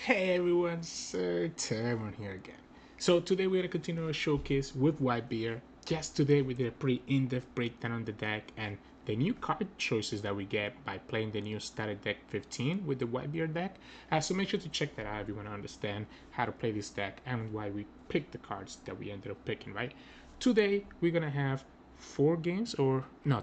Hey everyone, Sirturmund here again. So today we're gonna continue our showcase with Whitebeard. Just today we did a pretty in-depth breakdown on the deck and the new card choices that we get by playing the new starter deck 15 with the Whitebeard deck. So make sure to check that out if you want to understand how to play this deck and why we picked the cards that we ended up picking, right? Today we're gonna have 3 games. We're gonna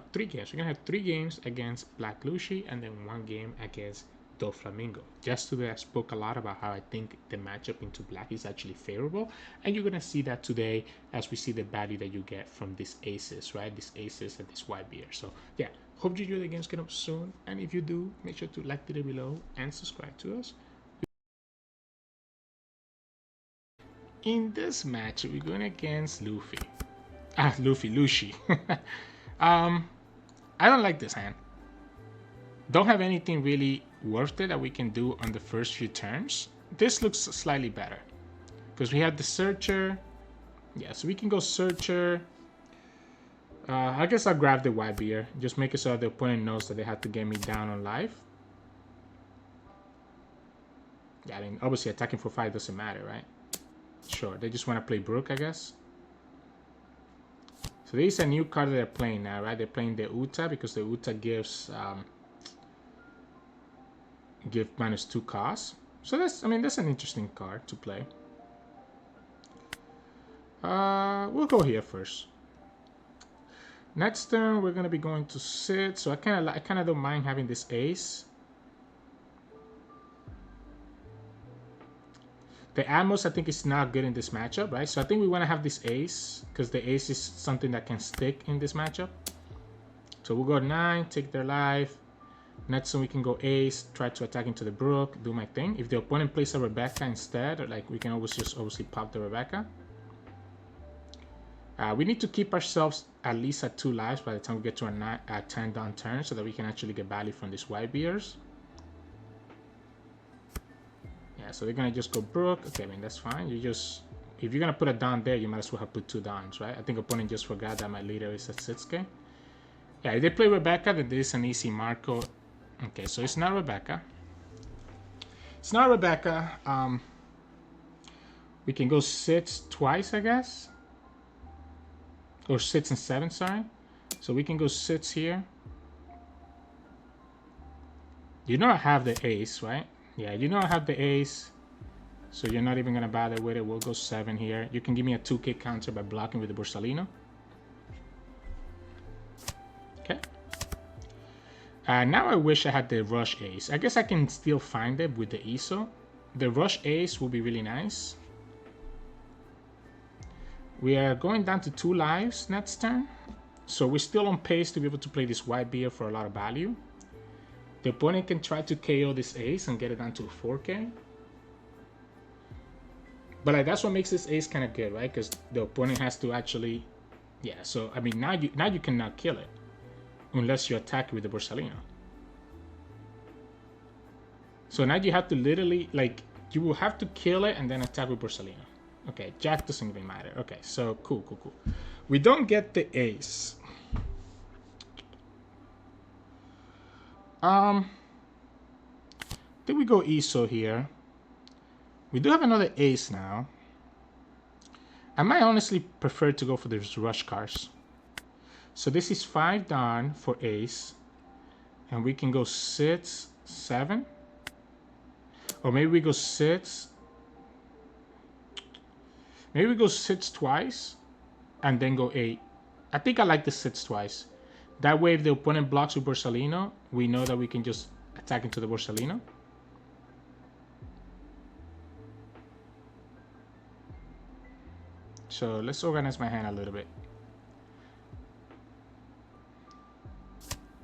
have 3 games against Black Lucci and then 1 game against Doflamingo. Just today I spoke a lot about how I think the matchup into black is actually favorable, and you're gonna see that today as we see the value that you get from these aces, right? These aces and this Whitebeard. So yeah, hope you enjoy the games coming up soon, and if you do, make sure to like the video below and subscribe to us. In this match, we're going against Lucci. I don't like this hand. Don't have anything really worth it that we can do on the first few turns. This looks slightly better because we have the Searcher. Yeah, so we can go Searcher. I guess I'll grab the Whitebeard. Just make it so that the opponent knows that they have to get me down on life. Yeah, I mean, obviously attacking for 5 doesn't matter, right? Sure, they just want to play Brook, I guess. So this is a new card that they're playing now, right? They're playing the Uta because the Uta gives -2 cost. So that's an interesting card to play. We'll go here first. Next turn we're gonna be going to sit, so I kind of don't mind having this ace. The Atmos I think is not good in this matchup, right? So I think we want to have this ace because the ace is something that can stick in this matchup. So we'll go 9, take their life. Next turn we can go ace, try to attack into the Brook, do my thing. If the opponent plays a Rebecca instead, like we can always just obviously pop the Rebecca. We need to keep ourselves at least at 2 lives by the time we get to a 10 down turn so that we can actually get value from these Whitebeards. Yeah, so they're gonna just go Brook. Okay, I mean that's fine. If you're gonna put a Don there, you might as well have put 2 Dons, right? I think opponent just forgot that my leader is at 6k. Yeah, if they play Rebecca, then this is an easy Marco. Okay, so it's not Rebecca. It's not Rebecca. We can go 6 twice, I guess. Or 6 and 7, sorry. So we can go 6 here. You know I have the ace, right? Yeah, you know I have the ace. So you're not even going to bother with it. We'll go 7 here. You can give me a 2k counter by blocking with the Borsalino. Okay. Now I wish I had the rush ace. I guess I can still find it with the Izou. The rush ace will be really nice. We are going down to 2 lives next turn. So we're still on pace to be able to play this Whitebeard for a lot of value. The opponent can try to KO this ace and get it down to 4k. But like, that's what makes this ace kind of good, right? Because the opponent has to actually... Yeah, so I mean, now you cannot kill it. Unless you attack with the Borsalino. So now you have to literally, like, you will have to kill it and then attack with Borsalino. Okay, Jack doesn't even matter. Okay, so cool. We don't get the ace. Then we go Izou here. We do have another ace now. I might honestly prefer to go for these rush cards. So this is 5 down for ace. And we can go 6, 7. Or maybe we go 6. Maybe we go 6 twice. And then go 8. I think I like the 6 twice. That way if the opponent blocks with Borsalino, we know that we can just attack into the Borsalino. So let's organize my hand a little bit.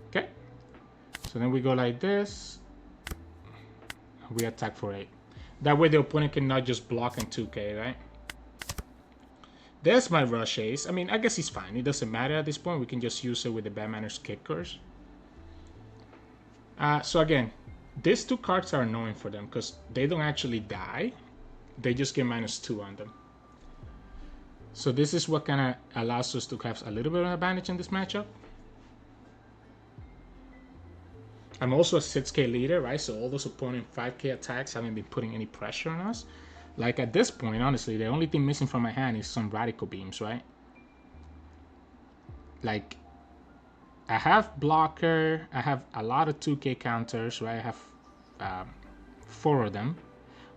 Okay. So then we go like this. We attack for 8. That way the opponent cannot just block in 2k, right? There's my rush ace. I mean, I guess he's fine. It doesn't matter at this point. We can just use it with the Bad Manners Kickers. So again, these 2 cards are annoying for them because they don't actually die. They just get -2 on them. So this is what kind of allows us to have a little bit of an advantage in this matchup. I'm also a 6k leader, right? So all those opponent 5k attacks haven't been putting any pressure on us. Like at this point, honestly, the only thing missing from my hand is some radical beams, right? Like, I have blocker, I have a lot of 2k counters, right? I have 4 of them.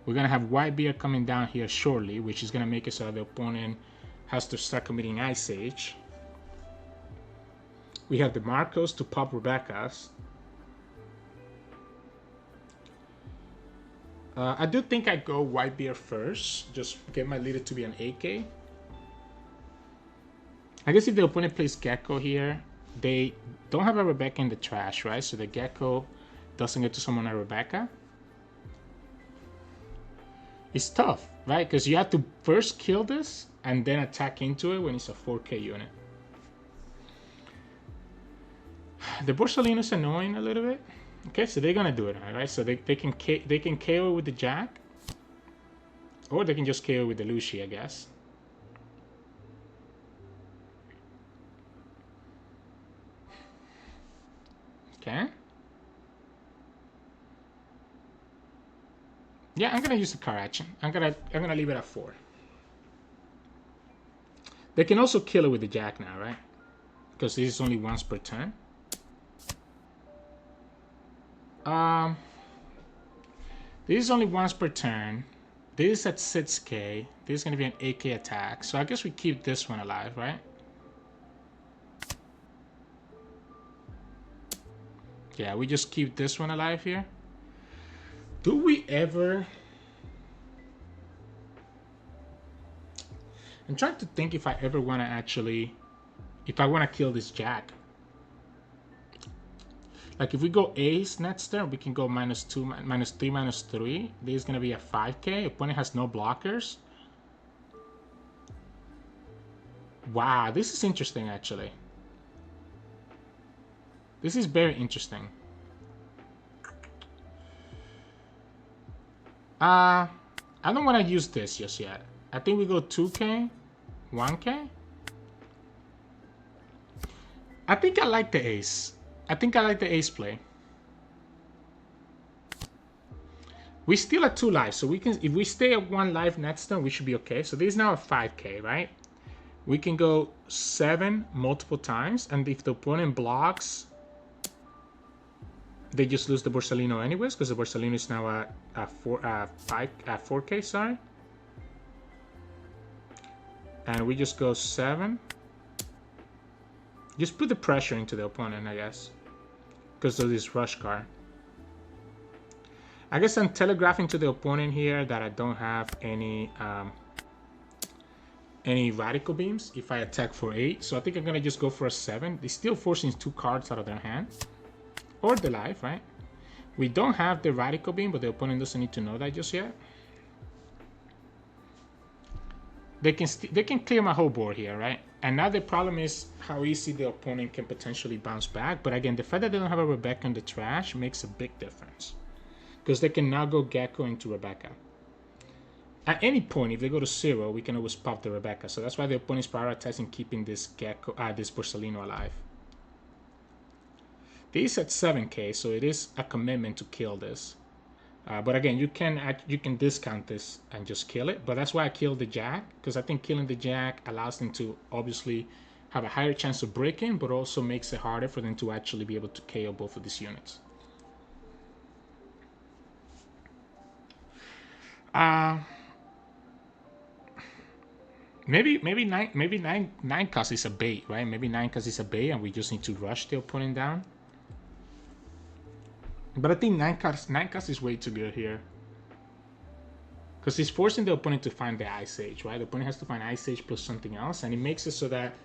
We're gonna have Whitebeard coming down here shortly, which is gonna make it so the opponent has to start committing Ice Age. We have the Marcos to pop Rebecca's. I do think I go Whitebeard first, just get my leader to be an 8k. I guess if the opponent plays Gecko here, they don't have a Rebecca in the trash, right? So the Gecko doesn't get to summon a Rebecca. It's tough, right? Because you have to first kill this and then attack into it when it's a 4k unit. The Borsalino's annoying a little bit. Okay, so they're gonna do it, all right? So they can KO with the Jack, or they can just KO with the Lucci, I guess. Okay. Yeah, I'm gonna use the card action. I'm gonna leave it at 4. They can also kill it with the Jack now, right? Because this is only once per turn. This is only once per turn. This is at 6k. This is gonna be an 8k attack. So I guess we keep this one alive, right? Yeah, we just keep this one alive here. Do we ever... I'm trying to think if I ever want to actually... If I want to kill this Jack. Like if we go Ace next turn, we can go -2, -3, -3. This is going to be a 5k. Opponent has no blockers. Wow, this is interesting actually. This is very interesting. I don't want to use this just yet. I think we go 2k, 1k. I think I like the ace. I think I like the ace play. We still at 2 lives, so we can, if we stay at 1 life next turn, we should be okay. So this is now a 5k, right? We can go 7 multiple times, and if the opponent blocks, they just lose the Borsalino anyways, because the Borsalino is now a 4k, sorry. And we just go 7. Just put the pressure into the opponent, I guess, because of this rush card. I guess I'm telegraphing to the opponent here that I don't have any radical beams if I attack for 8. So I think I'm gonna just go for a 7. They're still forcing 2 cards out of their hand. Or the life, right? We don't have the radical beam, but the opponent doesn't need to know that just yet. They can clear my whole board here, right? And now the problem is how easy the opponent can potentially bounce back. But again, the fact that they don't have a Rebecca in the trash makes a big difference, because they can now go Gecko into Rebecca. At any point, if they go to 0, we can always pop the Rebecca. So that's why the opponent is prioritizing keeping this Gecko, this Borsalino alive. This is at 7k, so it is a commitment to kill this. But again, you can discount this and just kill it. But that's why I killed the Jack, because I think killing the Jack allows them to obviously have a higher chance of breaking, but also makes it harder for them to actually be able to KO both of these units. Maybe nine cost is a bait, right? Maybe 9 cost is a bait, and we just need to rush the opponent down. But I think 9 cost is way too good here, because he's forcing the opponent to find the Ice Age, right? The opponent has to find Ice Age plus something else, and it makes it so that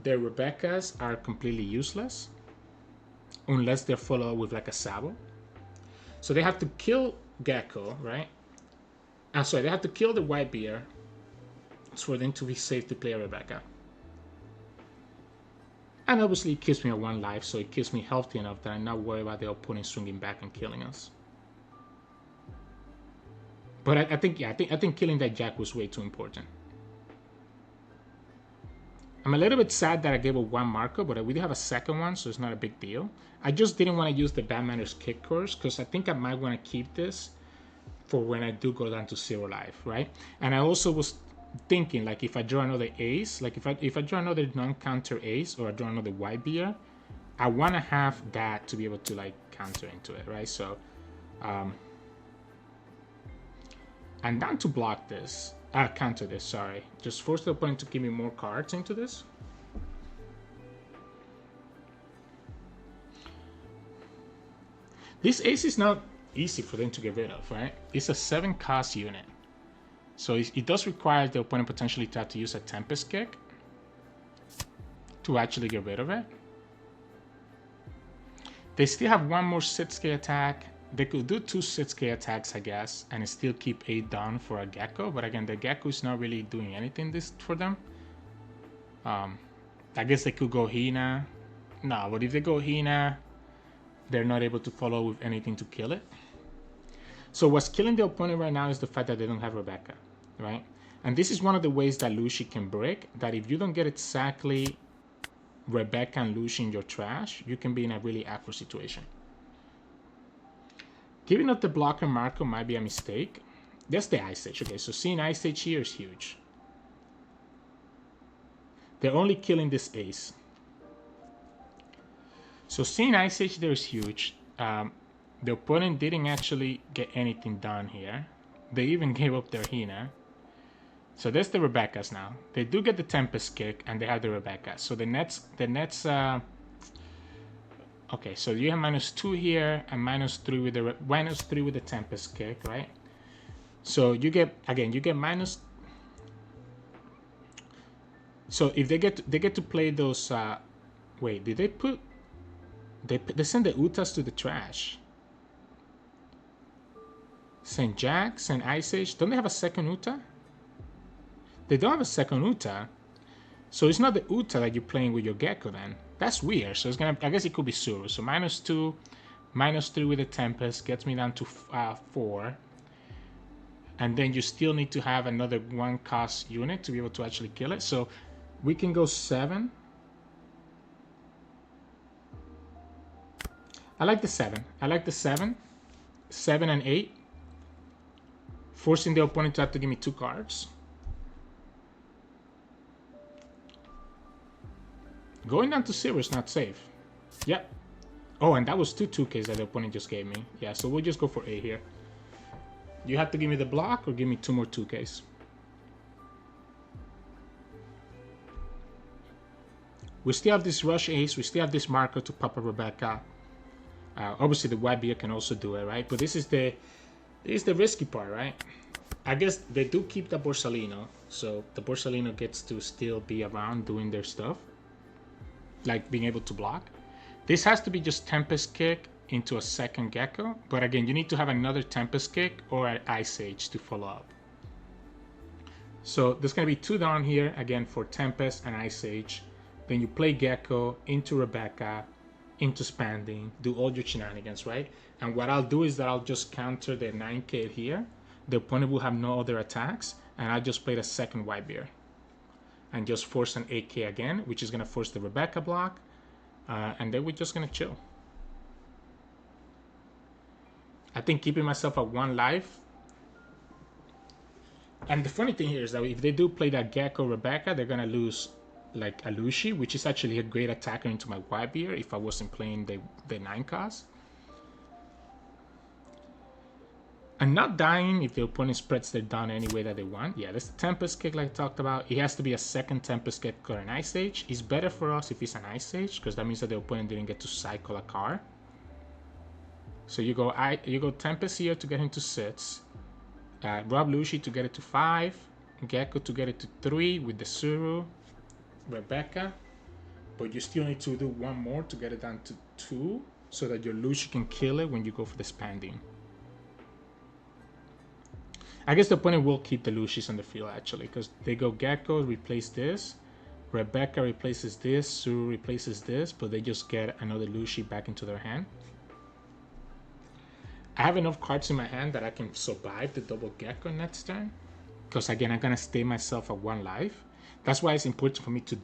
their Rebeccas are completely useless unless they're followed with like a Sabo. So they have to kill Gecko, right? Sorry, they have to kill the Whitebeard for them to be safe to play a Rebecca. And obviously it keeps me at 1 life, so it keeps me healthy enough that I'm not worried about the opponent swinging back and killing us. But I think killing that Jack was way too important. I'm a little bit sad that I gave up one marker, but we do have a second one, so it's not a big deal. I just didn't want to use the Bad Manners Kick course because I think I might want to keep this for when I do go down to 0 life, right? And I also was thinking, like, if I draw another ace, like if I draw another non-counter ace or I draw another Whitebeard, I want to have that to be able to like counter into it, right? So I'm down to block this, counter this, sorry. Just force the opponent to give me more cards into this. This ace is not easy for them to get rid of, right? It's a 7 cost unit. So it does require the opponent potentially to have to use a Tempest Kick to actually get rid of it. They still have one more 6k attack. They could do 2 6k attacks, I guess, and still keep 8 down for a Gecko. But again, the Gecko is not really doing anything for them. I guess they could go Hina. No, but if they go Hina, they're not able to follow with anything to kill it. So what's killing the opponent right now is the fact that they don't have Rebecca, right? And this is one of the ways that Lucci can break, that if you don't get exactly Rebecca and Lucci in your trash, you can be in a really awkward situation. Giving up the blocker marker might be a mistake. That's the Ice Age. Okay, so seeing Ice Age here is huge. They're only killing this ace. So seeing Ice Age there is huge. The opponent didn't actually get anything done here. They even gave up their Hina. So there's the Rebecca's now. They do get the Tempest Kick and they have the Rebecca. So the nets okay, so you have -2 here and -3 with the -3 with the Tempest Kick, right? So you get, again, you get minus. So if they get to play those wait, did they put they send the Utas to the trash? St. Jack, St. Ice Age, don't they have a second Uta? They don't have a second Uta. So it's not the Uta that you're playing with your Gecko then. That's weird. So it's gonna, I guess it could be Suru. So -2, -3 with the Tempest gets me down to 4. And then you still need to have another 1 cost unit to be able to actually kill it. So we can go 7. I like the 7. I like the 7. 7 and 8. Forcing the opponent to have to give me 2 cards. Going down to 0 is not safe. Yep. Oh, and that was 2 2Ks that the opponent just gave me. Yeah, so we'll just go for 8 here. You have to give me the block or give me 2 more 2Ks. We still have this Rush Ace. We still have this marker to pop a Rebecca. Obviously, the Whitebeard can also do it, right? But this is the risky part, right? I guess they do keep the Borsalino. So the Borsalino gets to still be around doing their stuff. Like being able to block. This has to be just Tempest Kick into a second Gecko, but again, you need to have another Tempest Kick or an Ice Age to follow up. So there's going to be 2 down here, again, for Tempest and Ice Age. Then you play Gecko into Rebecca, into Spanding, do all your shenanigans, right? And what I'll do is that I'll just counter the 9k here. The opponent will have no other attacks, and I just play the second Whitebeard. And just force an 8k again, which is going to force the Rebecca block. And then we're just going to chill. I think keeping myself at 1 life. And the funny thing here is that if they do play that Gecko Rebecca, they're going to lose like a Lucci, which is actually a great attacker into my Whitebeard if I wasn't playing the 9 cost. And not dying if the opponent spreads their down any way that they want. Yeah, that's the Tempest Kick like I talked about. It has to be a second Tempest Kick or an Ice Age. It's better for us if it's an Ice Age, because that means that the opponent didn't get to cycle a card. So you go Tempest here to get him to 6. Rob Lucci to get it to 5. Gecko to get it to 3 with the Suru. Rebecca. But you still need to do 1 more to get it down to 2, so that your Lucci can kill it when you go for the Spanding. I guess the opponent will keep the Luccis on the field actually, because they go Gecko, replace this, Rebecca replaces this, Suru replaces this, but they just get another Lucci back into their hand. I have enough cards in my hand that I can survive the double Gecko next turn, because again I'm gonna stay myself at 1 life. That's why it's important for me to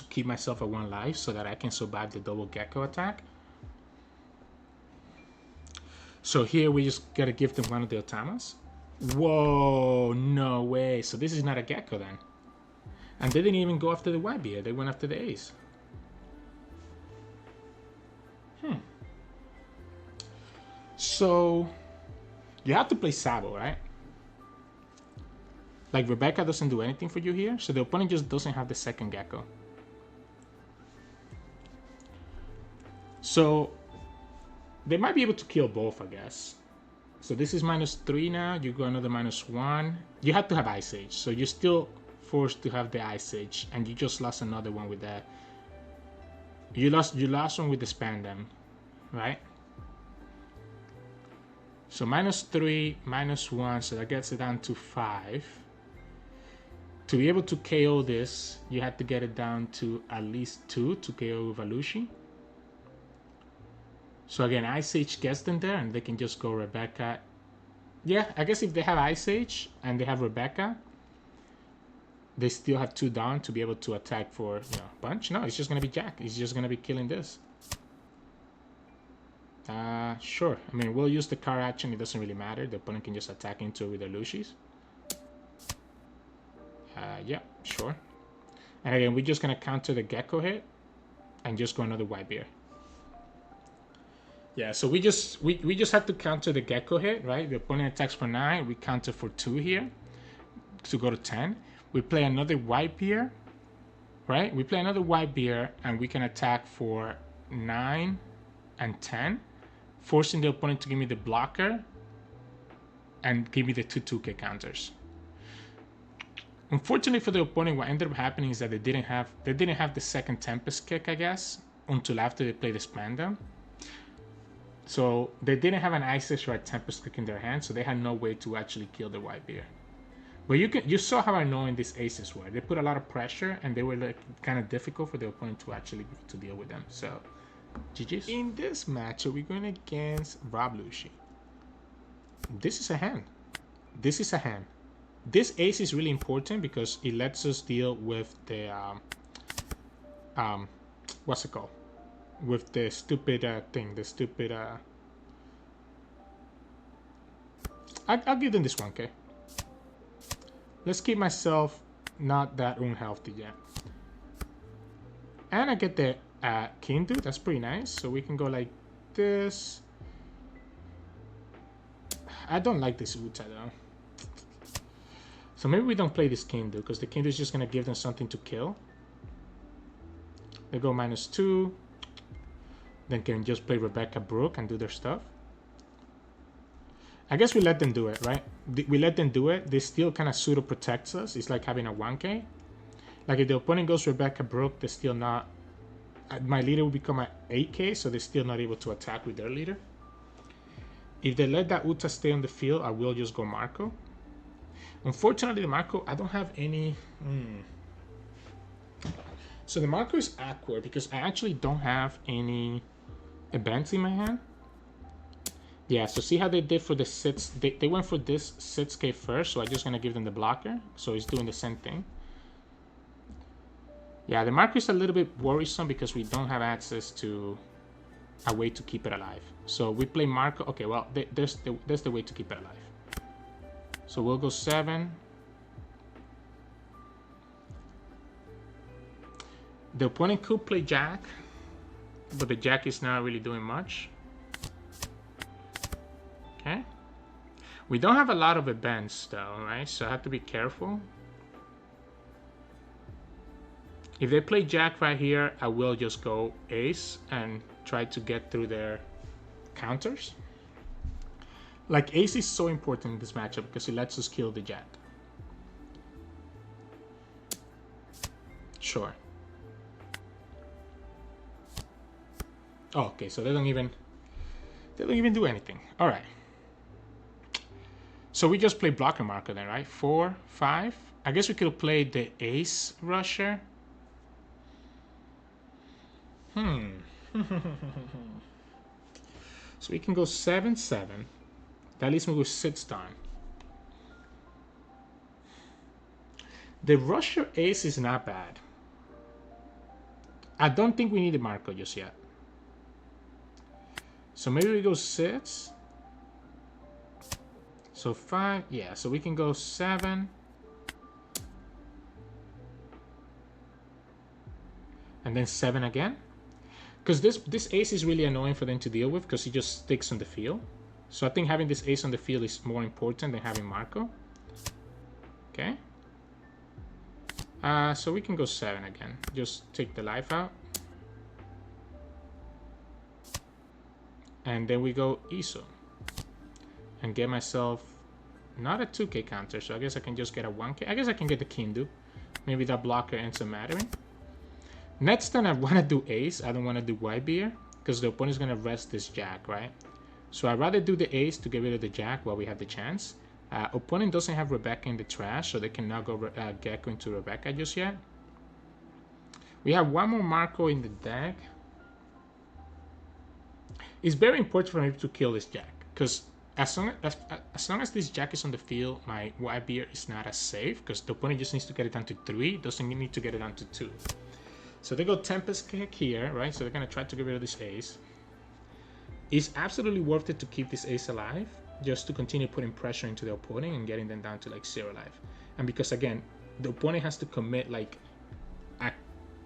keep myself at 1 life so that I can survive the double gecko attack. So here we just gotta give them one of the Otamas. Whoa, no way. So this is not a gecko then. And they didn't even go after the Whitebeard, they went after the ace. So you have to play Sabo, right? Like Rebecca doesn't do anything for you here, so the opponent just doesn't have the second gecko. So they might be able to kill both, I guess. So this is -3 now, you go another -1. You have to have Ice Age, so you're still forced to have the Ice Age, and you just lost another one with that. You lost one with the Spandam, right? So -3, -1, so that gets it down to 5. To be able to KO this, you have to get it down to at least 2 to KO with a Lucci. So again, Ice Age gets them there, and they can just go Rebecca. Yeah, I guess if they have Ice Age and they have Rebecca, they still have 2 down to be able to attack for, you know, bunch. No, it's just gonna be Jack. He's just gonna be killing this. Sure. I mean, we'll use the card action. It doesn't really matter. The opponent can just attack into it with their Lucis. Yeah, sure. And again, we're just gonna counter the gecko hit and just go another Whitebeard. Yeah, so we just have to counter the gecko hit, right? The opponent attacks for 9, we counter for 2 here to go to 10. We play another Whitebeard, right? We play another Whitebeard and we can attack for 9 and 10, forcing the opponent to give me the blocker and give me the 2-2K counters. Unfortunately for the opponent, what ended up happening is that they didn't have the second Tempest kick, I guess, until after they played the Spandam. So they didn't have an Ice Age or a Tempest kick in their hand, so they had no way to actually kill the Whitebeard. But you saw how annoying these aces were. They put a lot of pressure, and they were like kind of difficult for the opponent to actually to deal with them. So, GG's. In this matchup, we're going against Rob Lucci. This is a hand. This is a hand. This ace is really important because it lets us deal with the what's it called? With the stupid thing, the stupid I'll give them this one, okay? Let's keep myself not that unhealthy yet. And I get the Kingdew, that's pretty nice. So we can go like this. I don't like this Uta though. So maybe we don't play this Kingdew because the Kingdew is just gonna give them something to kill. They go -2. Then can just play Rebecca Brook and do their stuff. I guess we let them do it, right? We let them do it. They still kind of pseudo protects us. It's like having a 1K. Like if the opponent goes Rebecca Brook, they're still not. My leader will become an 8K, so they're still not able to attack with their leader. If they let that Uta stay on the field, I will just go Marco. Unfortunately, the Marco, I don't have any. So the Marco is awkward because I actually don't have any events in my hand. Yeah, so see how they did for the sits. They went for this 6K first, so I'm just gonna give them the blocker. So he's doing the same thing. Yeah, the Marco is a little bit worrisome because we don't have access to a way to keep it alive. So we play Marco. Okay, well, there's the way to keep it alive. So we'll go 7. The opponent could play Jack, but the Jack is not really doing much. Okay. We don't have a lot of events though, right? So I have to be careful. If they play Jack right here, I will just go Ace and try to get through their counters. Like Ace is so important in this matchup because it lets us kill the Jack. Sure. Oh, okay, so they don't even do anything. All right. So we just play blocker marker then, right? 4, 5. I guess we could play the Ace Rusher. So we can go 7, 7. That leaves me with 6 down. The Russia ace is not bad. I don't think we need the Marco just yet. So maybe we go 6. So 5, yeah, so we can go 7. And then 7 again. Because this ace is really annoying for them to deal with because he just sticks on the field. So I think having this ace on the field is more important than having Marco. Okay. So we can go 7 again. Just take the life out. And then we go Izou. And get myself not a 2k counter, so I guess I can just get a 1k. I guess I can get the Kingdew. Maybe that blocker ends up mattering. Next turn I want to do ace. I don't want to do Whitebeard because the opponent's going to rest this jack, right? So I'd rather do the ace to get rid of the jack while we have the chance. Opponent doesn't have Rebecca in the trash, so they cannot go Gecko into Rebecca just yet. We have one more Marco in the deck. It's very important for me to kill this jack because as long as this jack is on the field, my Whitebeard is not as safe because the opponent just needs to get it down to 3, doesn't need to get it down to 2. So they go Tempest Kick here, right? So they're going to try to get rid of this ace. It's absolutely worth it to keep this ace alive just to continue putting pressure into the opponent and getting them down to like 0 life. And because again, the opponent has to commit like a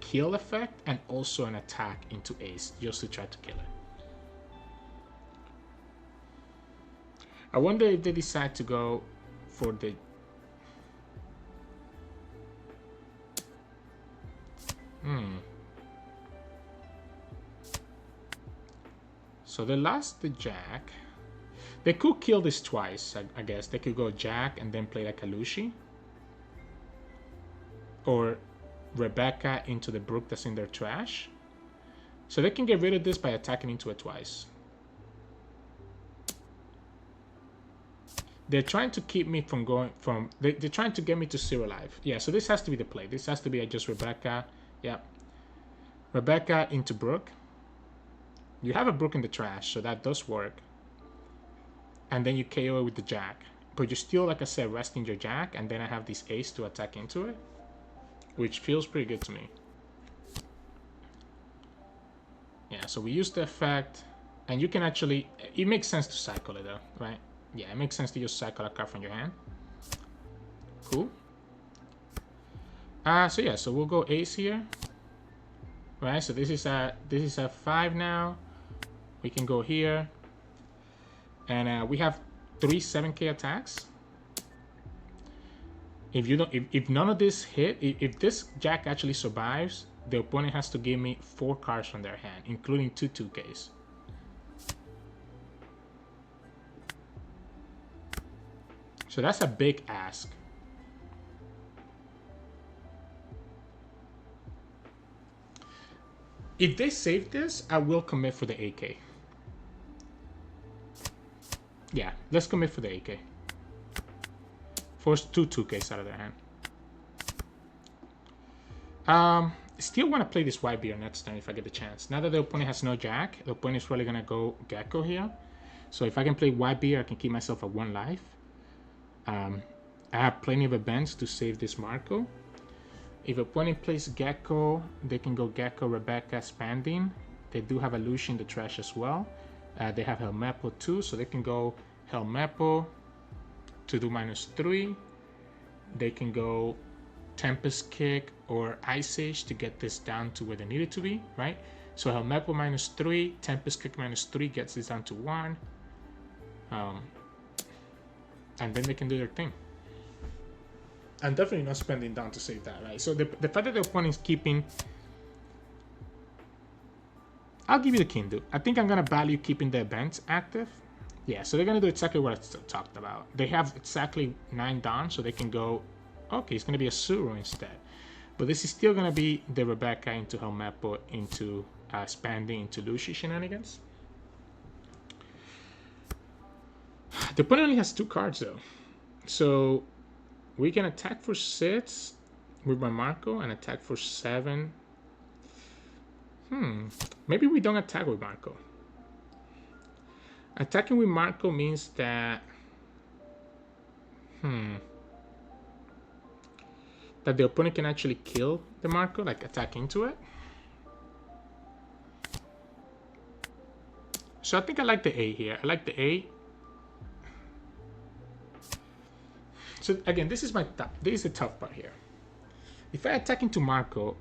kill effect and also an attack into ace just to try to kill it. I wonder if they decide to go for the... So they lost the jack. They could kill this twice, I guess. They could go jack and then play like a Lucci. Or Rebecca into the brook that's in their trash. So they can get rid of this by attacking into it twice. They're trying to keep me from going from... They're trying to get me to 0 life. Yeah, so this has to be the play. This has to be just Rebecca. Yeah. Rebecca into brook. You have a brook in the trash, so that does work. And then you KO it with the jack. But you're still, like I said, resting your jack. And then I have this ace to attack into it. Which feels pretty good to me. Yeah, so we use the effect. And you can actually... It makes sense to cycle it though, right? Yeah, it makes sense to just cycle a card from your hand. Cool. So yeah, so we'll go ace here. Right, so this is a 5 now. We can go here. And we have 3 7k attacks. If none of this hit, if this jack actually survives, the opponent has to give me 4 cards from their hand, including 2 2ks. So that's a big ask. If they save this, I will commit for the AK. Yeah, let's commit for the AK. Force 2 2ks out of their hand. Still want to play this Whitebeard next time if I get the chance. Now that the opponent has no jack, the opponent is probably going to go Gecko here. So if I can play Whitebeard, I can keep myself at 1 life. I have plenty of events to save this Marco. If opponent plays Gecko, they can go Gecko, Rebecca, Spanding. They do have a Lucci in the trash as well. They have Helmeppo too, so they can go Helmeppo to do -3. They can go Tempest Kick or Ice Age to get this down to where they need it to be, right? So Helmeppo -3, Tempest Kick -3 gets this down to 1. And then they can do their thing. I'm definitely not spending down to save that, right? So the fact that the opponent is keeping... I'll give you the Kingdew. I think I'm going to value keeping the events active. Yeah, so they're going to do exactly what I talked about. They have exactly 9 down, so they can go... Okay, it's going to be a Suru instead. But this is still going to be the Rebecca into Helmeppo into Spanding into Lucci shenanigans. The opponent only has 2 cards though. So we can attack for 6 with my Marco and attack for 7. Maybe we don't attack with Marco. Attacking with Marco means that... that the opponent can actually kill the Marco, like attack into it. So I think I like the A here. I like the A. So again, this is the tough part here. If I attack into Marco,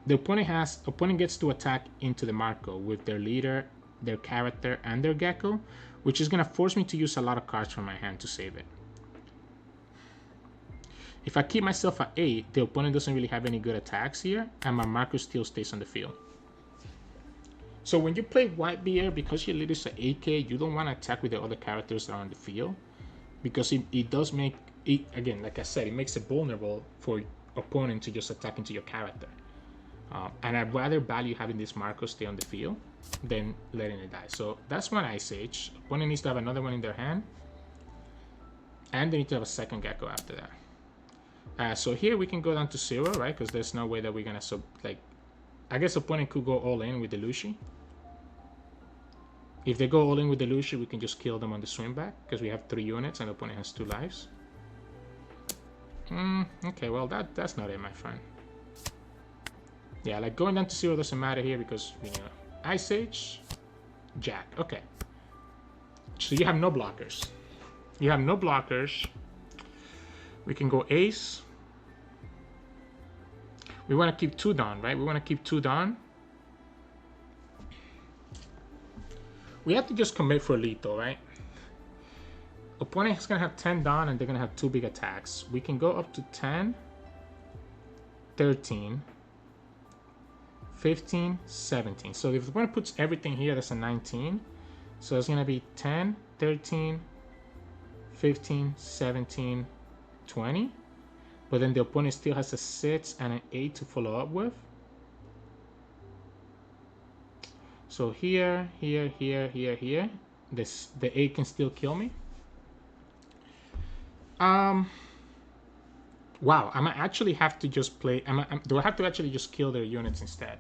the opponent gets to attack into the Marco with their leader, their character, and their Gecko, which is gonna force me to use a lot of cards from my hand to save it. If I keep myself at 8, the opponent doesn't really have any good attacks here, and my Marco still stays on the field. So when you play Whitebeard, because your leader is at 8k, you don't want to attack with the other characters that are on the field, because it does make it, again, like I said, it makes it vulnerable for opponent to just attack into your character. And I'd rather value having this Marco stay on the field than letting it die. So that's one Ice Age. Opponent needs to have another one in their hand, and they need to have a second Gecko after that. So here we can go down to 0, right? Because there's no way that we're gonna I guess opponent could go all in with the Lucci. If they go all in with the Lucci, we can just kill them on the swing back because we have 3 units and the opponent has 2 lives. Okay, well that's not it, my friend. Yeah, like going down to 0 doesn't matter here because Ice Age, Jack. Okay. So you have no blockers. You have no blockers. We can go Ace. We want to keep 2 down, right? We want to keep 2 down. We have to just commit for lethal, right? Opponent is going to have 10 down and they're going to have 2 big attacks. We can go up to 10, 13, 15, 17. So if the opponent puts everything here, that's a 19. So it's going to be 10, 13, 15, 17, 20. But then the opponent still has a 6 and an 8 to follow up with. So here, here, here, here, here. The 8 can still kill me. Wow, I might actually have to just play. Do I have to actually just kill their units instead?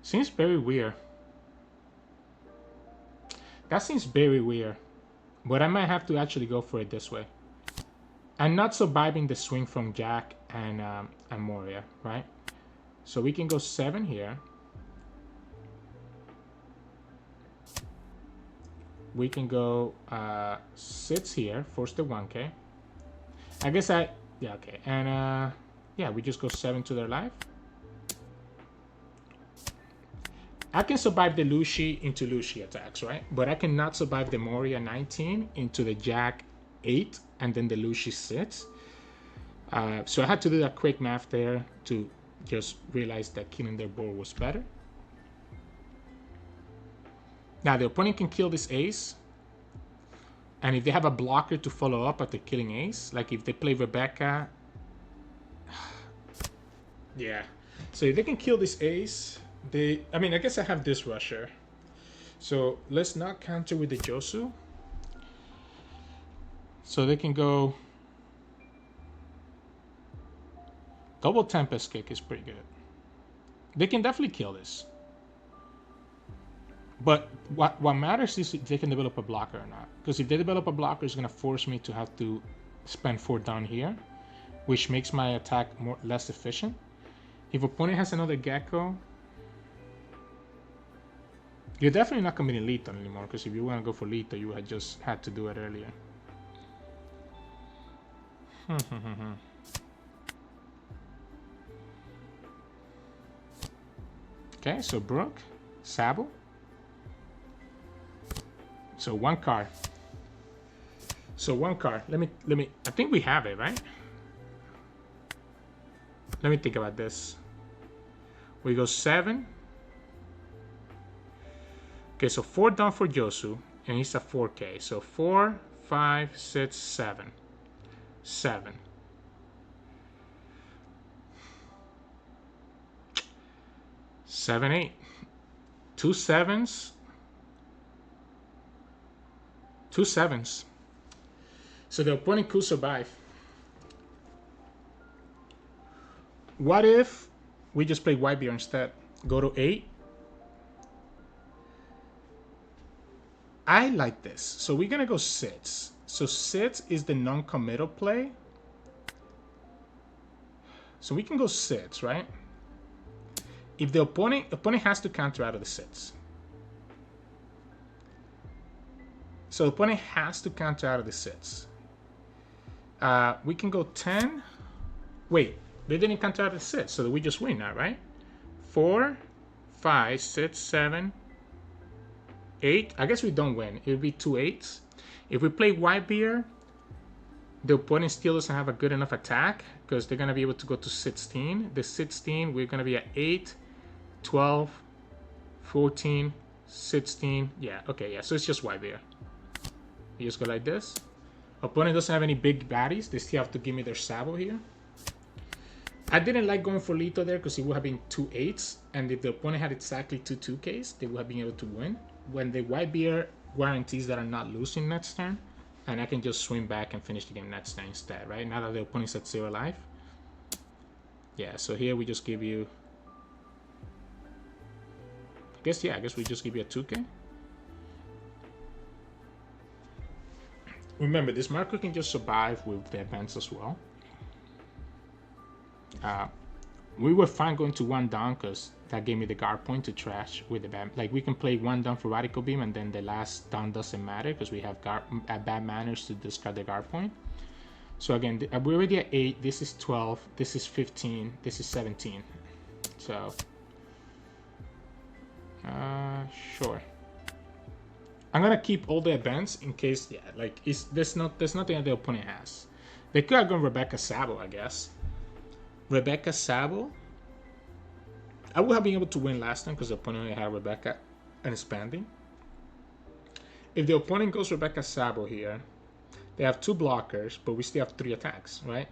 Seems very weird. That seems very weird. But I might have to actually go for it this way. I'm not surviving the swing from Jack and Moria, right? So we can go 7 here. We can go 6 here, force the 1k. I guess yeah, okay. And yeah, we just go 7 to their life. I can survive the Lucci into Lucci attacks, right? But I cannot survive the Moria 19 into the Jack 8 and then the Lucci 6. So I had to do that quick math there to just realize that killing their board was better. Now the opponent can kill this ace. And if they have a blocker to follow up after killing ace, like if they play Rebecca. Yeah. So if they can kill this ace, I mean, I guess I have this rusher. So let's not counter with the Jozu. So they can go. Double Tempest Kick is pretty good. They can definitely kill this. But what matters is if they can develop a blocker or not. Because if they develop a blocker, it's going to force me to have to spend 4 down here, which makes my attack less efficient. If opponent has another Gecko, you're definitely not committing lethal anymore, because if you want to go for lethal, you had just had to do it earlier. Okay, so Brooke, Sable. So 1 card. So 1 card. Let me. I think we have it, right? Let me think about this. We go 7. Okay, so 4 down for Jozu, and he's at 4k. So 4, 5, 6, 7. 7. 7, 8. 2 7s. 2 7s. So the opponent could survive. What if we just play Whitebeard instead? Go to 8. I like this. So we're going to go 6. So sits is the non-committal play. So we can go sits, right? If the opponent has to counter out of the sits. So the opponent has to counter out of the sits. We can go 10. Wait, they didn't counter out of the sits, so we just win now, right? 4, 5, 6, 7, 8. I guess we don't win. It would be 2 8s. If we play Whitebeard, the opponent still doesn't have a good enough attack because they're going to be able to go to 16. The 16, we're going to be at 8, 12, 14, 16. Yeah, okay, yeah. So it's just Whitebeard. You just go like this. Opponent doesn't have any big baddies. They still have to give me their Sabo here. I didn't like going for Lito there because it would have been 2 8s. And if the opponent had exactly 2 2Ks, they would have been able to win. When the Whitebeard guarantees that I'm not losing next turn, and I can just swing back and finish the game next turn instead, right? Now that the opponent's at 0 life. Yeah, so here we just give you... I guess we just give you a 2K. Remember, this marker can just survive with the events as well. We were fine going to 1 down because that gave me the guard point to trash with the bad. Like, we can play 1 down for Radical Beam and then the last down doesn't matter because we have bad manners to discard the guard point. So again, we're already at 8. This is 12. This is 15. This is 17. So, sure. I'm gonna keep all the events in case, yeah, like there's nothing that the opponent has. They could have gone Rebecca Sabo, I guess. Rebecca Sabo. I would have been able to win last time because the opponent only had Rebecca and expanding. If the opponent goes Rebecca Sabo here, they have 2 blockers, but we still have 3 attacks, right?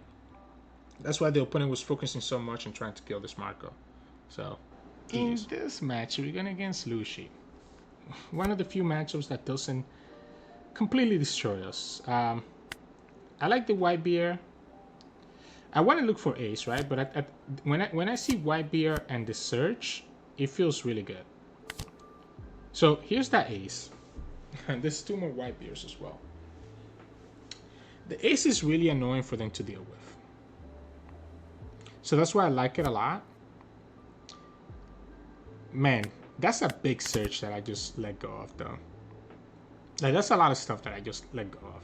That's why the opponent was focusing so much on trying to kill this Marco. So, in this match, we're going against Lucci. One of the few matchups that doesn't completely destroy us. I like the Whitebeard. I want to look for ace, right? But when I see Whitebeard and the search, it feels really good. So here's that ace. And there's 2 more Whitebeards as well. The ace is really annoying for them to deal with. So that's why I like it a lot. Man, that's a big search that I just let go of, though. Like, that's a lot of stuff that I just let go of.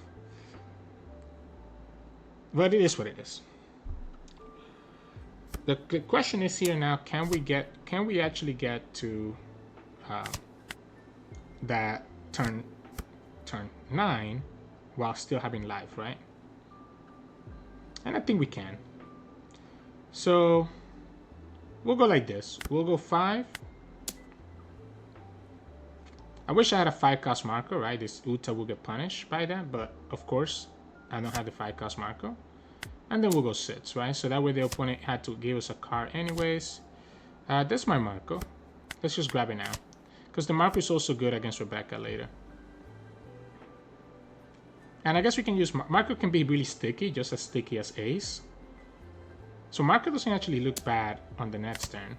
But it is what it is. The question is here now: can we actually get to that turn 9 while still having life, right? And I think we can. So we'll go like this. We'll go 5. I wish I had a 5-cost marker, right? This Uta will get punished by that, but of course I don't have the 5-cost marker. And then we'll go 6, right? So that way the opponent had to give us a card anyways. That's my Marco. Let's just grab it now. Because the Marco is also good against Rebecca later. And I guess we can use... Marco can be really sticky, just as sticky as Ace. So Marco doesn't actually look bad on the next turn.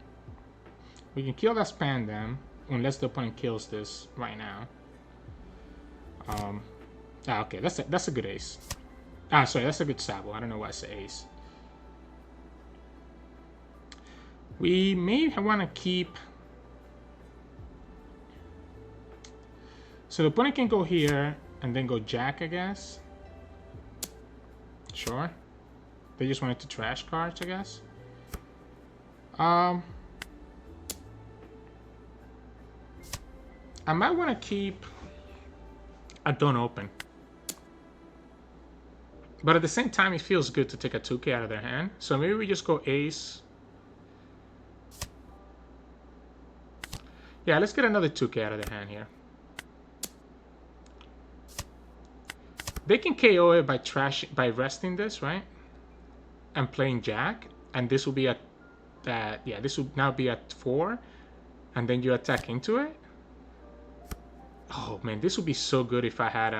We can kill that Spandam, unless the opponent kills this right now. Okay, that's a good Ace. Sorry, that's a good Sabo. I don't know why it's an Ace. We may want to keep... So the opponent can go here and then go Jack, I guess. Sure. They just wanted to trash cards, I guess. I might want to keep a Don't Open. But at the same time, it feels good to take a 2K out of their hand. So maybe we just go Ace. Yeah, let's get another 2K out of their hand here. They can KO it by resting this, right? And playing Jack. And this will be at... yeah, this will now be at 4. And then you attack into it. Oh, man, this would be so good if I had...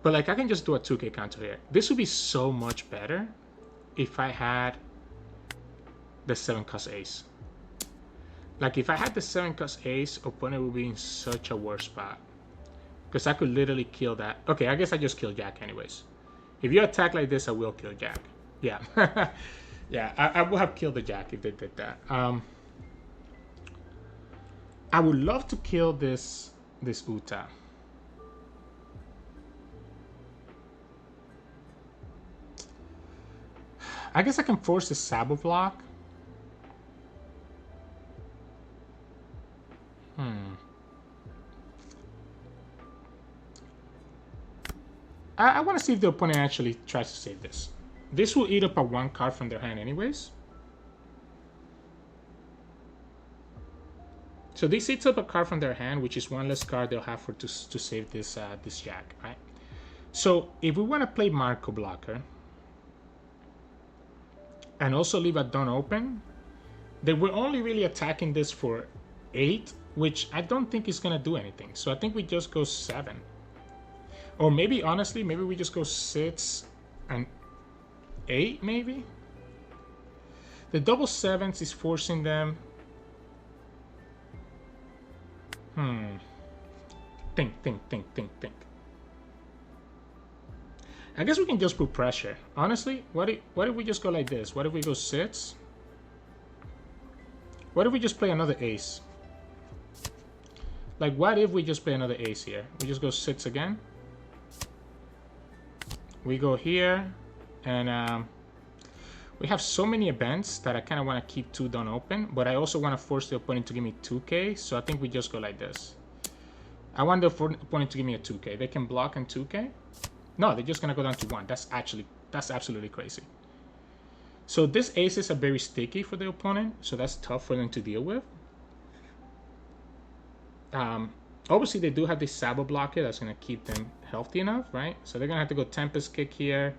But, like, I can just do a 2K counter here. This would be so much better if I had the 7-cost Ace. Like, if I had the 7 cost ace, opponent would be in such a worse spot. Because I could literally kill that. Okay, I guess I just killed Jack anyways. If you attack like this, I will kill Jack. Yeah. Yeah, I would have killed the Jack if they did that. I would love to kill this Uta. I guess I can force the Sabo block. I want to see if the opponent actually tries to save this. This will eat up a 1 card from their hand anyways. So this eats up a card from their hand, which is 1 less card they'll have to save this this Jack, right? So if we want to play Marco blocker and also leave a Dawn open, then we're only really attacking this for 8, which I don't think is gonna do anything. So I think we just go 7. Or maybe, honestly, maybe we just go 6 and 8, maybe? The double 7s is forcing them... Think. I guess we can just put pressure. Honestly, what if we just go like this? What if we go 6? What if we just play another ace? Like, what if we just play another ace here? We just go 6 again. We go here, and we have so many events that I kind of want to keep 2 Dawn open, but I also want to force the opponent to give me 2k, so I think we just go like this. I want the opponent to give me a 2k. They can block and 2k. No, they're just going to go down to 1. That's absolutely crazy. So these aces are very sticky for the opponent, so that's tough for them to deal with. Obviously, they do have this Sabo blocker that's going to keep them healthy enough, right? So they're going to have to go Tempest Kick here.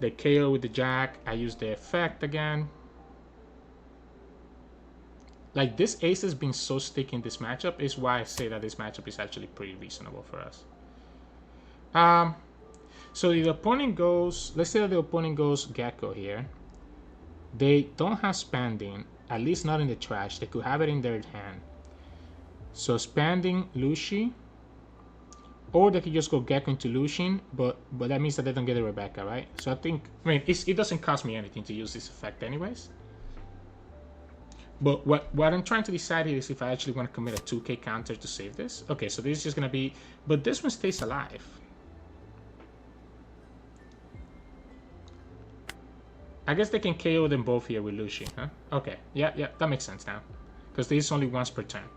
They KO with the Jack. I use the effect again. Like, this ace has been so sticky in this matchup is why I say that this matchup is actually pretty reasonable for us. So if the opponent goes, let's say that the opponent goes Gecko here. They don't have Spanding, at least not in the trash. They could have it in their hand. So Spanding Lucci, or they could just go Gecko into Lucci, but that means that they don't get a Rebecca, right? So I mean, it doesn't cost me anything to use this effect anyways. But what I'm trying to decide here is if I actually want to commit a 2k counter to save this. Okay, so this is just going to be, but this one stays alive. I guess they can KO them both here with Lucci, huh? Okay, yeah, that makes sense now. Because this is only once per turn.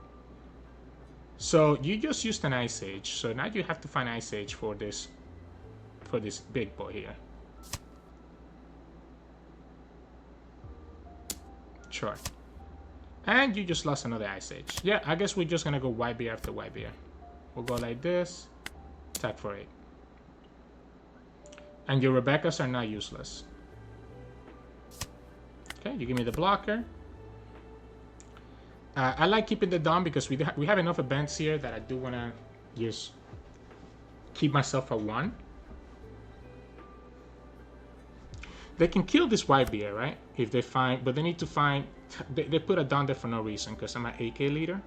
So you just used an Ice Age, so now you have to find Ice Age for this big boy here. Sure. And you just lost another Ice Age. Yeah, I guess we're just gonna go Whitebeard after Whitebeard. We'll go like this, attack for 8. And your Rebeccas are now useless. Okay, you give me the blocker. I like keeping the Dawn because we have enough events here that I do want to just keep myself at 1. They can kill this Whitebeard, right? If they find, but they need to find, they put a Dawn there for no reason because I'm an AK leader.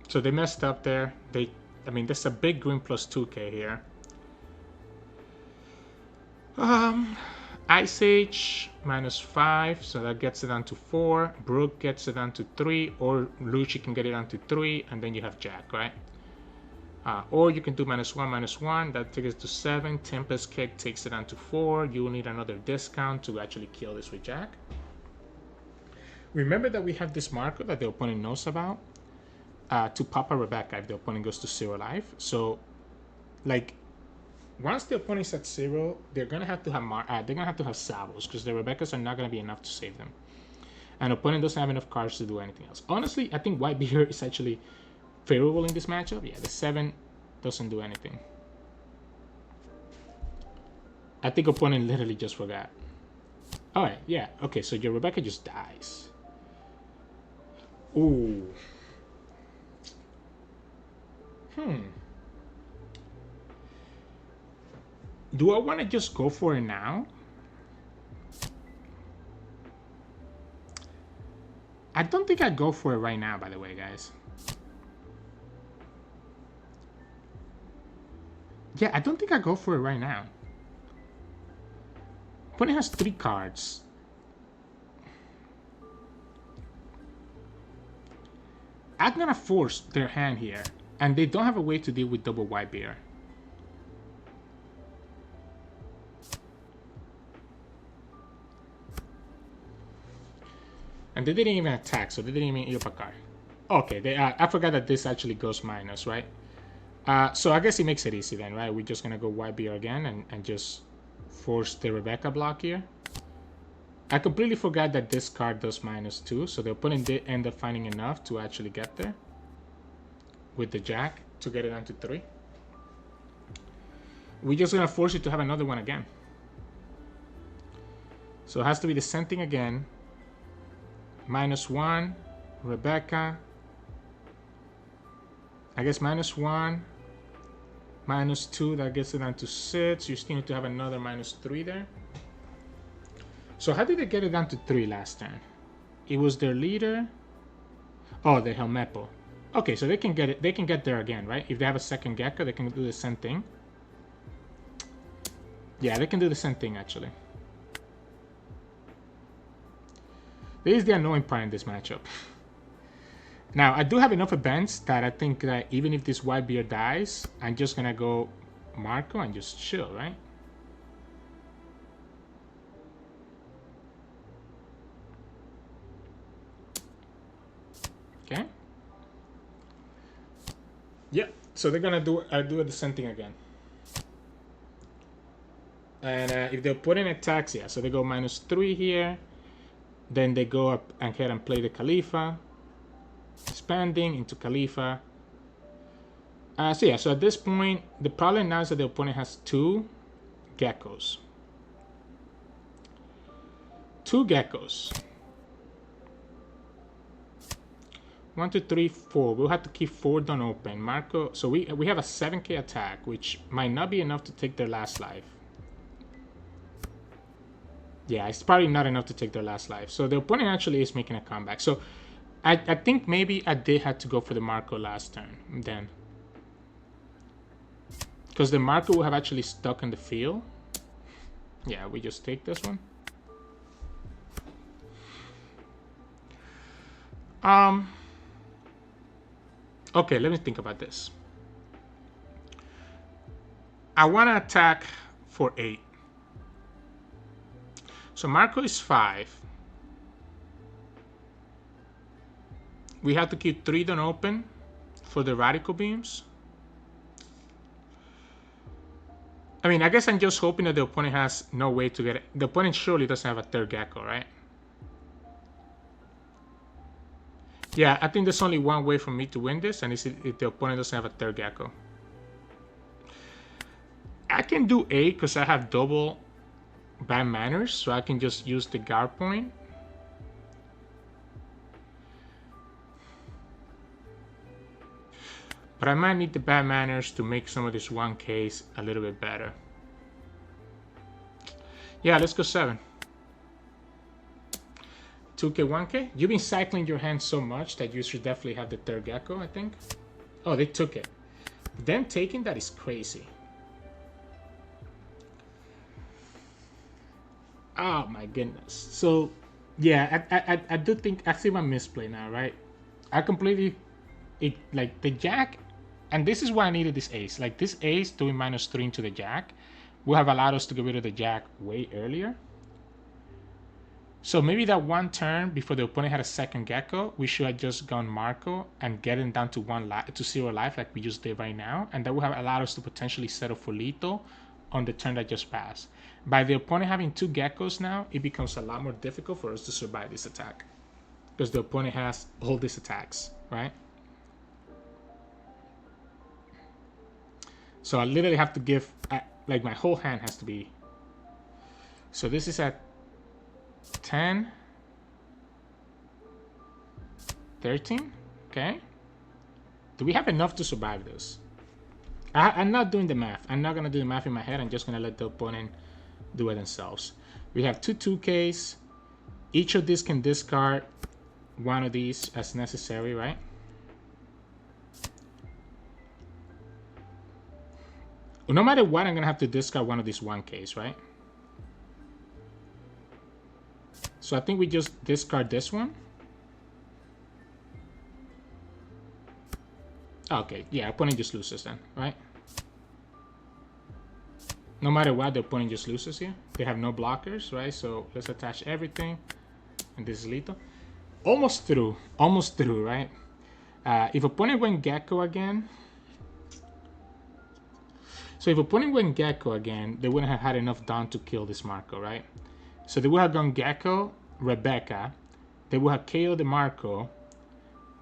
So they messed up there. I mean, there's a big green plus 2k here. Ice Age -5, so that gets it down to 4. Brooke gets it down to 3, or Lucci can get it down to 3, and then you have Jack, right? Or you can do -1, that takes it to 7. Tempest Kick takes it down to 4. You will need another discount to actually kill this with Jack. Remember that we have this marker that the opponent knows about to pop a Rebecca if the opponent goes to 0 life. So, like, once the opponent is at 0, they're gonna have to have Sabos because the Rebeccas are not gonna be enough to save them. And opponent doesn't have enough cards to do anything else. Honestly, I think Whitebeard is actually favorable in this matchup. Yeah, the 7 doesn't do anything. I think opponent literally just forgot. Alright, yeah, okay, so your Rebecca just dies. Ooh. Do I want to just go for it now? I don't think I'd go for it right now, by the way, guys. Yeah, I don't think I'd go for it right now. Opponent has 3 cards. I'm gonna force their hand here, and they don't have a way to deal with double Whitebeard. And they didn't even attack, so they didn't even eat up a card. Okay, I forgot that this actually goes minus, right? So I guess it makes it easy then, right? We're just gonna go Whitebeard again and just force the Rebecca block here. I completely forgot that this card does -2, so the opponent did end up finding enough to actually get there with the Jack to get it down to 3. We're just gonna force it to have another one again. So it has to be the same thing again. -1, Rebecca. I guess -1, -2, that gets it down to 6. You still need to have another -3 there. So how did they get it down to 3 last turn? It was their leader. Oh, the Helmepo. Okay, so they can get it. They can get there again, right? If they have a second Gecko, they can do the same thing. Yeah, they can do the same thing actually. This is the annoying part in this matchup. Now, I do have enough events that I think that even if this Whitebeard dies, I'm just gonna go Marco and just chill, right? Okay. Yeah, so they're gonna do the same thing again. And if the opponent attacks, yeah, so they go -3 here. Then they go up ahead and play the Khalifa. Expanding into Khalifa. So yeah, so at this point, the problem now is that the opponent has 2 Geckos. 2 Geckos. 1, 2, 3, 4. We'll have to keep 4 done open. Marco, so we have a 7k attack, which might not be enough to take their last life. Yeah, it's probably not enough to take their last life. So the opponent actually is making a comeback. So I think maybe I did have to go for the Marco last turn then. Because the Marco will have actually stuck in the field. Yeah, we just take this one. Okay, let me think about this. I want to attack for 8. So Marco is 5. We have to keep 3 done open for the Radical Beams. I mean, I guess I'm just hoping that the opponent has no way to get it. The opponent surely doesn't have a 3rd Gecko, right? Yeah, I think there's only one way for me to win this, and it's if the opponent doesn't have a 3rd Gecko. I can do 8 because I have double Bad Manners, so I can just use the guard point. But I might need the Bad Manners to make some of this 1Ks a little bit better. Yeah, let's go 7. 2K, 1K? You've been cycling your hand so much that you should definitely have the 3rd Gecko, I think. Oh, they took it. Them taking that is crazy. Oh my goodness. So, yeah, I do think I see my misplay now, right? I completely, like the Jack, and this is why I needed this ace. Like this ace doing -3 into the Jack would have allowed us to get rid of the Jack way earlier. So maybe that one turn before the opponent had a 2nd Gecko, we should have just gone Marco and get him down to 0 life like we just did right now, and that would have allowed us to potentially settle for lethal on the turn that just passed. By the opponent having 2 Geckos now, it becomes a lot more difficult for us to survive this attack. Because the opponent has all these attacks, right? So I literally have to give, like my whole hand has to be. So this is at 10, 13, okay. Do we have enough to survive this? I'm not doing the math. I'm not going to do the math in my head. I'm just going to let the opponent do it themselves. We have 2 2Ks. Each of these can discard one of these as necessary, right? No matter what, I'm gonna have to discard one of these 1Ks, right? So I think we just discard this one. Okay, yeah, opponent just loses then, right? No matter what, the opponent just loses here. They have no blockers, right? So let's attach everything. And this is lethal. Almost through, right? If opponent went Gecko again, so if opponent went Gecko again, they wouldn't have had enough Dawn to kill this Marco, right? So they would have gone Gecko, Rebecca. They would have KO'd the Marco.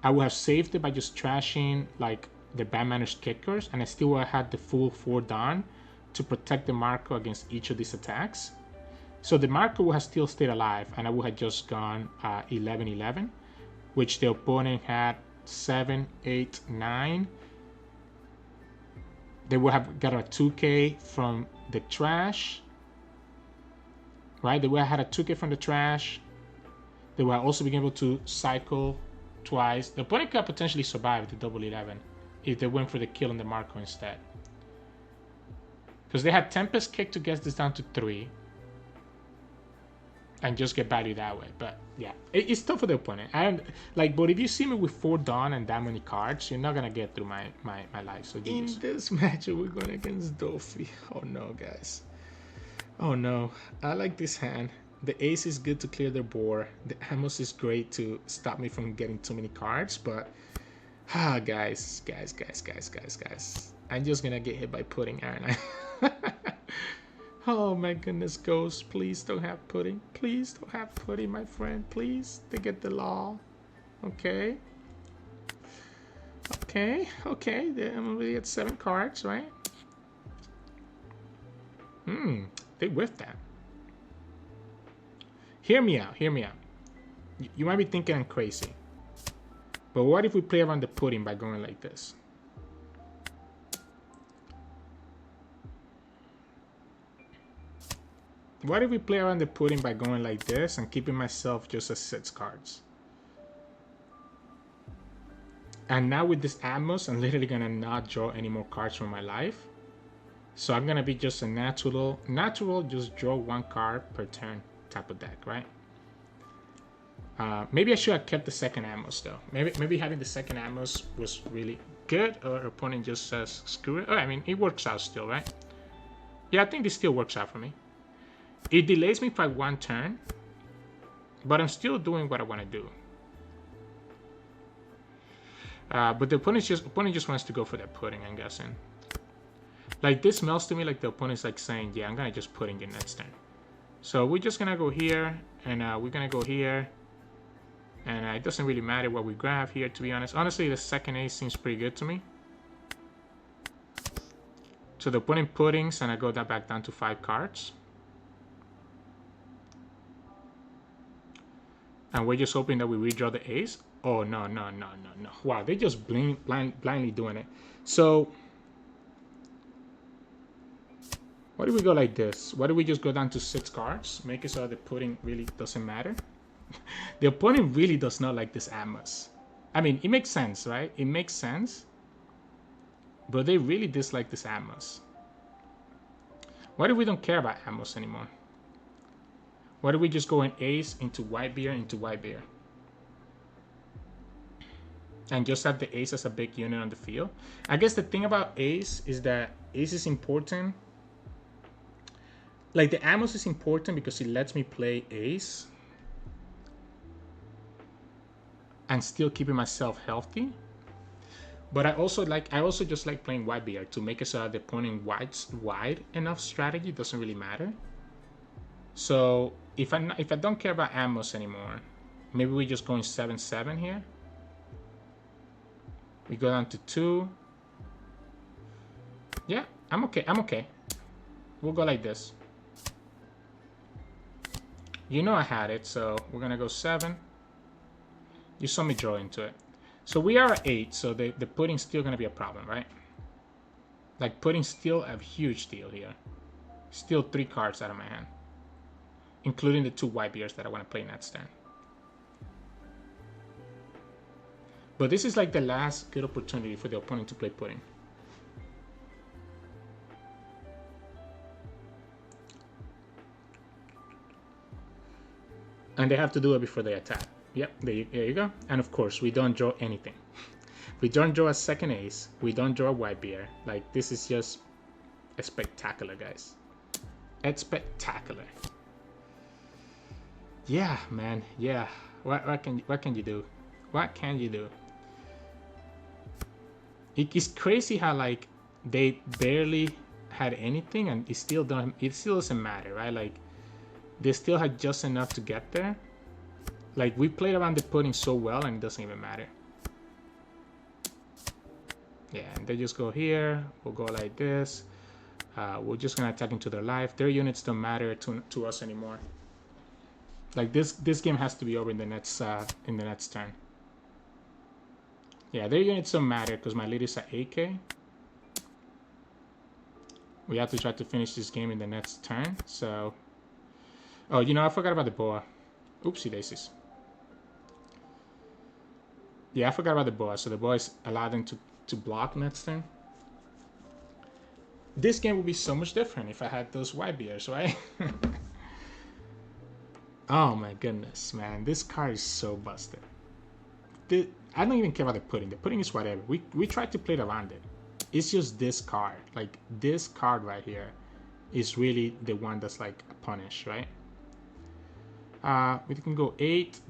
I would have saved it by just trashing like the bad managed kickers, and I still would have had the full 4 Dawn to protect the Marco against each of these attacks. So the Marco would have still stayed alive, and I would have just gone 11-11, which the opponent had 7, 8, 9. They would have got a 2K from the trash, right? They would have had a 2K from the trash. They would have also been able to cycle twice. The opponent could potentially survive the double 11 if they went for the kill on the Marco instead. Because they had Tempest Kick to get this down to 3. And just get value that way. But yeah, it's tough for the opponent. But if you see me with 4 Dawn and that many cards, you're not gonna get through my life. So in this matchup, we're going against Dofi. Oh no, guys. Oh no. I like this hand. The ace is good to clear their board. The Atmos is great to stop me from getting too many cards. But guys. I'm just gonna get hit by pudding, aren't I? Oh my goodness, Ghost, please don't have pudding. Please don't have pudding, my friend. Please, they get the law. Okay. I'm already at 7 cards, right? They whiffed that. Hear me out. You might be thinking I'm crazy. But what if we play around the pudding by going like this? What if we play around the pudding by going like this and keeping myself just as 6 cards? And now with this Atmos, I'm literally gonna not draw any more cards from my life. So I'm gonna be just a natural, just draw 1 card per turn type of deck, right? Maybe I should have kept the second Atmos though. Maybe having the second Atmos was really good, or opponent just says screw it. Oh, I mean, it works out still, right? Yeah, I think this still works out for me. It delays me by 1 turn, but I'm still doing what I want to do. But the opponent just wants to go for that pudding, I'm guessing. Like, this smells to me like the opponent's like saying, yeah, I'm gonna just put in your next turn. So we're just gonna go here, and we're gonna go here, and it doesn't really matter what we grab here, to be honest. Honestly, the second ace seems pretty good to me. So the opponent puddings, and I go that back down to 5 cards. And we're just hoping that we redraw the ace. Oh, no. Wow, they're just blindly doing it. So, what do we go like this? Why do we just go down to 6 cards? Make it so the pudding really doesn't matter. The opponent really does not like this Atmos. I mean, it makes sense, right? It makes sense. But they really dislike this Atmos. What if we don't care about Atmos anymore? Why do we just go in ace into Whitebeard and just have the ace as a big unit on the field? I guess the thing about ace is that ace is important. Like, the Atmos is important because it lets me play ace and still keeping myself healthy. But I also just like playing Whitebeard to make it so that the opponent wide enough strategy doesn't really matter. So if I don't care about Atmos anymore, maybe we just go in 7-7 here. We go down to 2. Yeah, I'm okay. We'll go like this. You know I had it, so we're gonna go 7. You saw me draw into it. So we are at 8, so the pudding's still gonna be a problem, right? Like, pudding's still a huge deal here. Still 3 cards out of my hand, including the 2 Whitebeards that I want to play next turn. But this is like the last good opportunity for the opponent to play pudding. And they have to do it before they attack. Yep, there you go. And of course, we don't draw anything. We don't draw a second ace. We don't draw a Whitebeard. Like, this is just spectacular, guys. It's spectacular. Yeah, man. Yeah. What can you do? What can you do? It's crazy how like they barely had anything, and it still doesn't matter, right? Like, they still had just enough to get there. Like, we played around the pudding so well, and it doesn't even matter. Yeah, and they just go here. We'll go like this. We're just gonna attack into their life. Their units don't matter to us anymore. Like, this game has to be over in the next turn. Yeah, their units don't matter because my lead is at 8k. We have to try to finish this game in the next turn. So, oh, you know, I forgot about the boa. Oopsie daisies. Yeah, I forgot about the boa. So the boas allow them to block next turn. This game would be so much different if I had those Whitebeards, right? Oh my goodness, man. This card is so busted. I don't even care about the pudding. The pudding is whatever. We tried to play around it. It's just this card. Like, this card right here is really the one that's like a punish, right? We can go 8.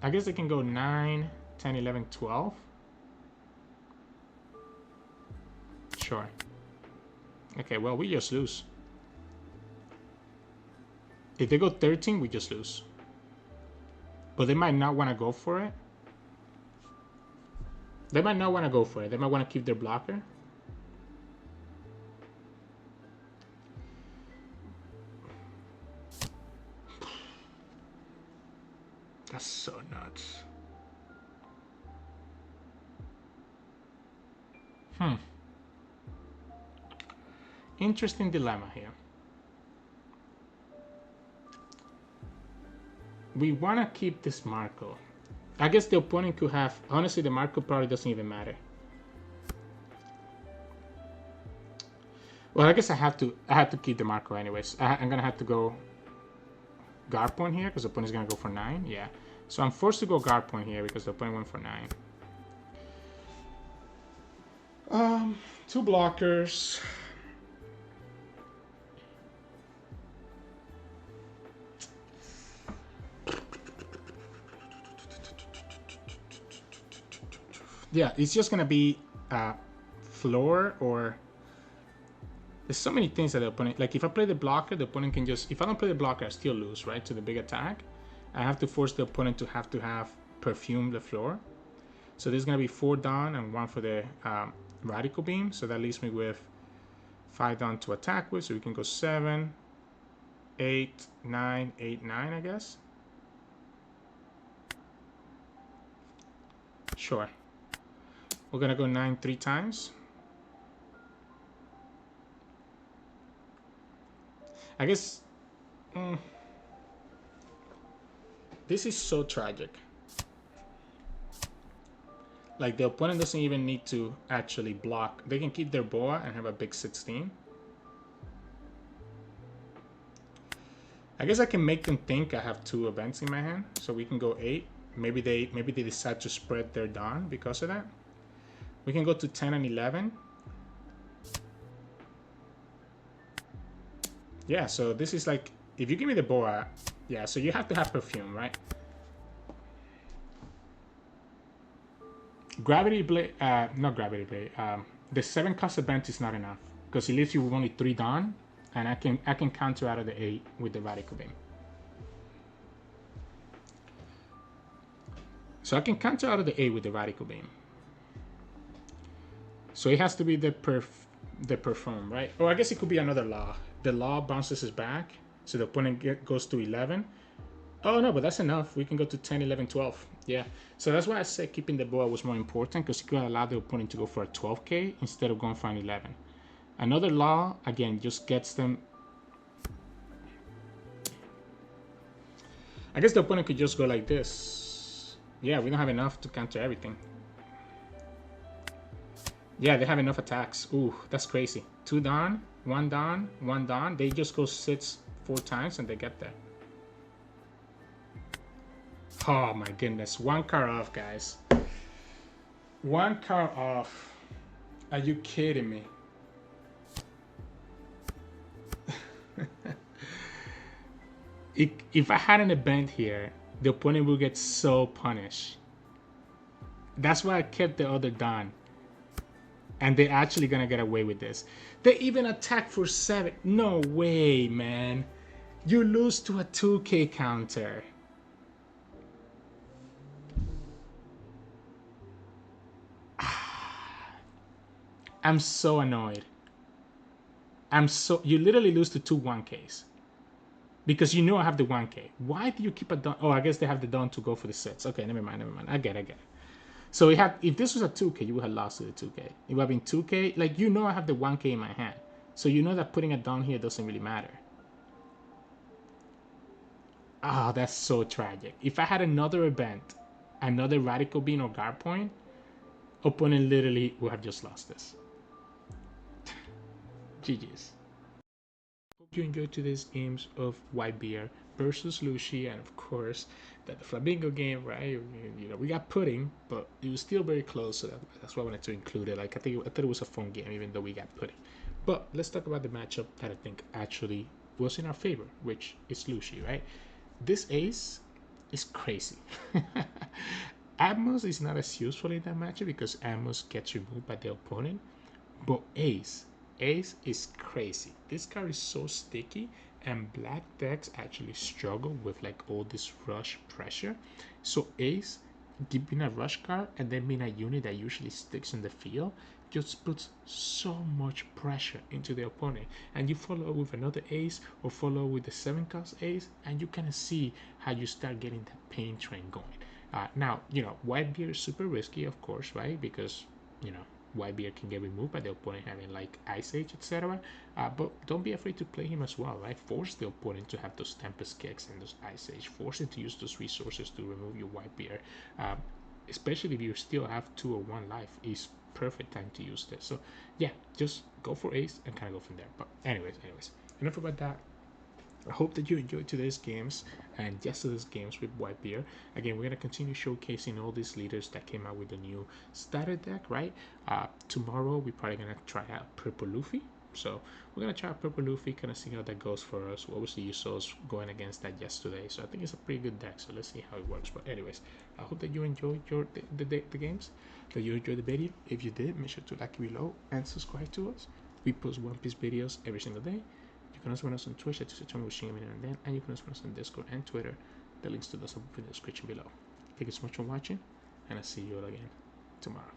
I guess they can go 9, 10, 11, 12. Sure. Okay, well, we just lose. If they go 13, we just lose. But they might not want to go for it. They might not want to go for it. They might want to keep their blocker. That's so nuts. Interesting dilemma here. We want to keep this Marco. I guess the opponent could have... Honestly, the Marco probably doesn't even matter. Well, I guess I have to keep the Marco anyways. I'm going to have to go guard point here because the opponent is going to go for 9. Yeah. So I'm forced to go guard point here because the opponent went for 9. 2 blockers. Yeah, it's just gonna be floor, or there's so many things that the opponent, like if I play the blocker, the opponent can just, if I don't play the blocker, I still lose, right, to the big attack. I have to force the opponent to have perfume the floor. So there's gonna be 4 down and 1 for the radical beam. So that leaves me with 5 down to attack with. So we can go 7, 8, 9, 8, 9, I guess. Sure. We're gonna go 9 3 times. I guess this is so tragic. Like, the opponent doesn't even need to actually block. They can keep their boa and have a big 16. I guess I can make them think I have 2 events in my hand, so we can go 8. Maybe they decide to spread their dawn because of that. We can go to 10 and 11. Yeah, so this is like, if you give me the boa, yeah, so you have to have perfume, right? Gravity blade, not gravity blade. The 7 cost event is not enough because it leaves you with only 3 dawn, and I can counter out of the 8 with the radical beam. So I can counter out of the 8 with the radical beam. So it has to be the perform, right? Or I guess it could be another law. The law bounces us back, so the opponent goes to 11. Oh no, but that's enough. We can go to 10, 11, 12. Yeah. So that's why I said keeping the boa was more important, because it could allow the opponent to go for a 12k instead of going for an 11. Another law, again, just gets them. I guess the opponent could just go like this. Yeah, we don't have enough to counter everything. Yeah, they have enough attacks. Ooh, that's crazy. 2 down, 1 down, 1 down. They just go 6 4 times and they get there. Oh my goodness. 1 card off, guys. 1 card off. Are you kidding me? If I had an event here, the opponent will get so punished. That's why I kept the other Don. And they're actually gonna get away with this. They even attack for 7. No way, man. You lose to a 2K counter. I'm so annoyed. You literally lose to 2 1Ks. Because you know I have the 1K. Why do you keep a Don? Oh, I guess they have the Don to go for the 6. Okay, never mind. I get it. So if this was a 2K, you would have lost to the 2K. It would have been 2K. Like, you know I have the 1K in my hand. So you know that putting it down here doesn't really matter. Oh, that's so tragic. If I had another event, another Radical Beam or Guard Point, opponent literally would have just lost this. GG's. Hope you enjoyed today's games of Whitebeard versus Lucci, and of course the Flamingo game, right? You know, we got pudding, but it was still very close, so that's why I wanted to include it. Like, I thought it was a fun game, even though we got pudding. But let's talk about the matchup that I think actually was in our favor, which is Lucci, right? This ace is crazy. Atmos is not as useful in that matchup because Atmos gets removed by the opponent, but Ace is crazy. This card is so sticky, and black decks actually struggle with like all this rush pressure. So Ace, being a rush card and then being a unit that usually sticks in the field, just puts so much pressure into the opponent. And you follow with another ace or follow with the 7-cost ace, and you kind of see how you start getting that pain train going. Now, you know, Whitebeard is super risky, of course, right? Because, you know, Whitebeard can get removed by the opponent having like Ice Age, etc. But don't be afraid to play him as well, right? Force the opponent to have those Tempest kicks and those Ice Age. Force him to use those resources to remove your Whitebeard. Especially if you still have 2 or 1 life, is perfect time to use this. So yeah, just go for ace and kind of go from there. But anyways, enough about that. I hope that you enjoyed today's games and yesterday's games with Whitebeard. Again, we're going to continue showcasing all these leaders that came out with the new starter deck, right? Tomorrow, we're probably going to try out Purple Luffy. So we're going to try out Purple Luffy, kind of see how that goes for us. Obviously, you saw us going against that yesterday. So I think it's a pretty good deck. So let's see how it works. But anyways, I hope that you enjoyed the games, that you enjoyed the video. If you did, make sure to like it below and subscribe to us. We post One Piece videos every single day. You can also find us on Twitch at Sirturmund with Game and then, and you can also find us on Discord and Twitter. The links to those are in the description below. Thank you so much for watching, and I'll see you all again tomorrow.